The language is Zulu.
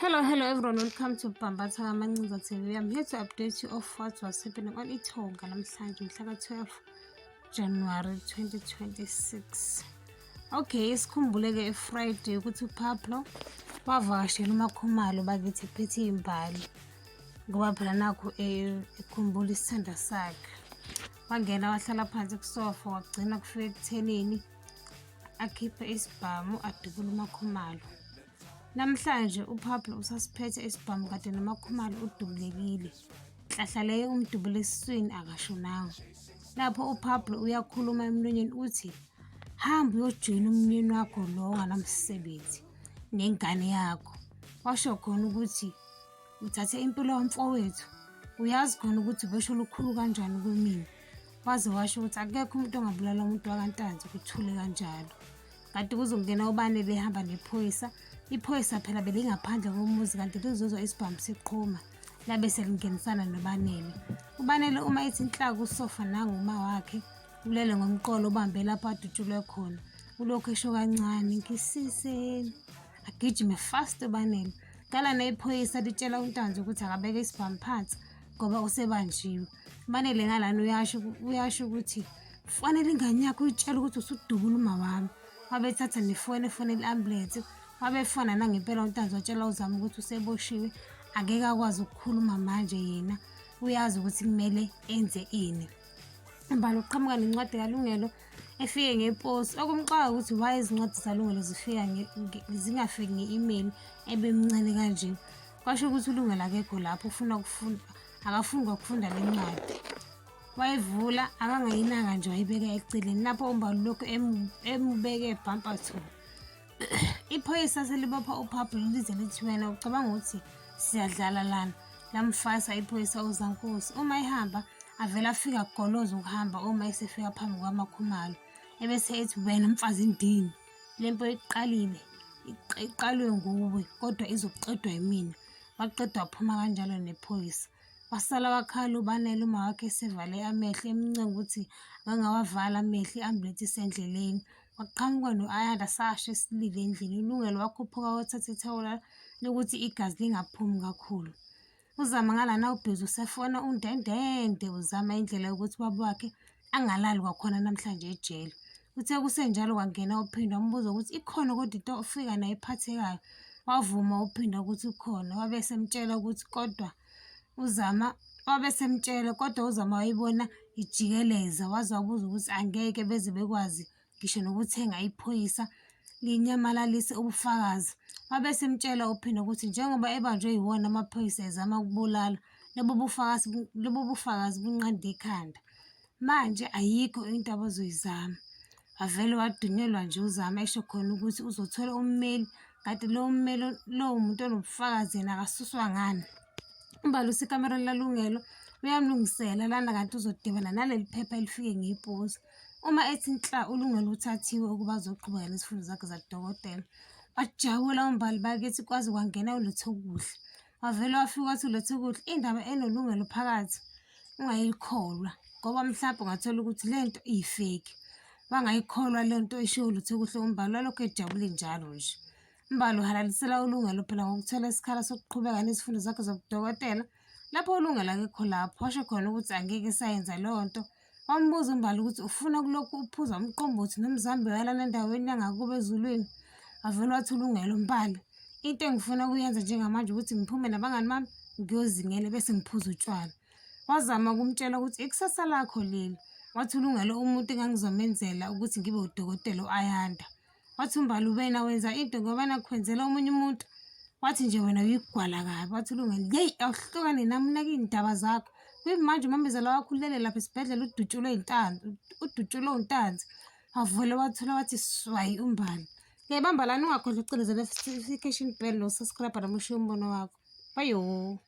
Hello everyone, welcome to Bambatha Mancinza TV. I'm here to update you of what was happening on Itonga namhlanje mhla 12 January 2026. Okay, sikhumbuleke Friday ukuthi uPablo wavakashela uMakhumalo bakithi ephethe imbali ngoba phela nakho ekhumbula isithanda sakhe. Wangena wahlala phansi kusofa wagcina kufika ekuthenini akhiphe isibhamu adubula uMakhumalo. Namhlanje uPablo usasiphethe isibhamu kade noMakhumalo udubulekile. Nhlahla leyo umdubule esiswini akashonanga. Lapho uPablo uyakhuluma emlonyeni uthi, "Hamba uyojoyina umnyeni wakho lo onganamsebenzi nengane yakho." Washo khona ukuthi uthathe impilo yomfowethu. Uyazi khona ukuthi besho lukhulu kanjani kumina. Waze washo ukuthi akekho umuntu ongabulala umuntu wakantanzi kuthule kanjalo. Kanti kuzongena ubani behamba nephoyisa. Iphoyisa phela belingaphandle komuzi kanti lizozwa isibhamu siqhuma labe selingenisana noBanele. uBanele uma ethi inhlaka usofa nanguma wakhe ulele ngomqolo ubambe lapho adutshulwe khona. Ulokhu esho kancane, "Ngisiseni." Agijime fast uBanele. Kala nephoyisa litshela uNtanzi ukuthi akabeke isibhamu phansi ngoba usebanjiwe. uBanele ngalana uyasho ukuthi kufanele ingane yakho uyitshela ukuthi usudubula uma wami. Wabethatha nefoni i-ambulance. Wabefona nangempela uNtanzi watshela uZama ukuthi useboshiwe, angeke akwazi ukukhuluma manje yena. Uyazi ukuthi kumele enze ini. Mbali uqhamuka nencwadi kaLungelo efike ngeposi. Okumxaka ukuthi why izincwadi zaLungelo zingafiki nge-email ebemncane kanje. Kwasho ukuthi uLungelo akekho lapho ufuna ukufunda, akafuni ukufunda le ncwadi. Wayivula akangayinanga nje wayibeka eceleni lapho uMbali lokho emubeke bumper to. Iphoyisa selibopha uPablo lize lithi, "Wena ucabanga ukuthi siyadlala lana?" Lamfasa iphoyisa uZankosi. Uma ehamba avela afika agoloza ukuhamba uma esefika phambi kwaMakhumalo. Ebese ethi, "Wena mfazi ndini, lempo iqalwe nguwe kodwa izoqedwa yimina." Waqedwa waphuma kanjalo nephoyisa. Wasala wakhala uBanele uma wakhe esevale amehlo emncenga ukuthi angangawavala amehlo i-ambulance isendleleni. Waqhamuka no-Ayanda sasho esilile endlini. uLungelo wakhuphuka wathatha ithawula lokuthi igazi lingaphumi kakhulu. uZama ngalana ubhizi usefona undendende uzama indlela yokuthi ubaba wakhe angalali kwakhona namhlanje ejele. Uthe kusenjalo kwangena uPhinda wambuza ukuthi ikhona kodwa into ofika nayo ephathekayo. Wavuma uPhinda ukuthi ukhona. Wabesemtshela kodwa uZama wayibona ijikeleza. Waze wabuza ukuthi angeke beze bekwazi ngisho nokuthenga iphoyisa linyamalalise ubufakazi. Wabesemtshela uPhinda ukuthi njengoba ebanjwe yiwona amaphoyisa ezama ukubulala, lobo bufakazi bunqande ikhanda. Manje ayikho into abazoyizama. Avele wadunyelwa nje uZama esho khona ukuthi uzothola ummeli, kanti lowo mmeli lowo muntu onobufakazi yena akasuswa ngani. Umbali usekamereni laLungelo uyamlungisela lana kanti uzodibana naleli phepha elifike ngeposi. Uma ethi nhla uLungelo uthathiwe ukuba azoqhubeka nezifundo zakhe zakudokotela. Wajabula uMbali bakithi kwaze kwangena uLethokuhle. Wavele wafika wathi uLethokuhle, indaba enoLungelo phakathi ungayikholwa ngoba mhlawumbe ungathola ukuthi lento iyifeki. Wangayikholwa lento eshiwo uLethokuhle uMbali walokhu ejabule njalo nje. uMbali uhalalisela uLungelo phela ngokuthola isikhala sokuqhubeka nezifundo zakhe zobudokotela. Lapho uLungelo akekho lapho washo khona ukuthi angeke esayenza leyo nto. Wambuza uMbali ukuthi ufuna kulokhu uphuza umqombothi nomzambi walana endaweni yangakubo ezulwini. Wavele wathi uLungelo, "Mbali, into engifuna ukuyenza njengamanje ukuthi ngiphume nabangani bami ngiyozingela bese ngiphuza utshwala." Wazama ukumtshela ukuthi ikusasa lakho leli. Wathi uLungelo, "Umuntu engangizomenzela ukuthi ngibe udokotela u-Ayanda." Wathi uMbali, "Wena wenza into ngoba nakukwenzela omunye umuntu." Wathi nje wena uyigwala kabi. Wathi uLungelo, "Yeyi awuhlukane nami nake iy'ndaba zakho. Kuyimanje umamezela wakho ulele lapha esibhedlela udutshulwe uNtanzi." Wavule wathola wathi swayi uMbali. Bamba lana ungakhohlwa ukucindezela notification bell no-subscribe noma ushiye umbono wakho. Bayo.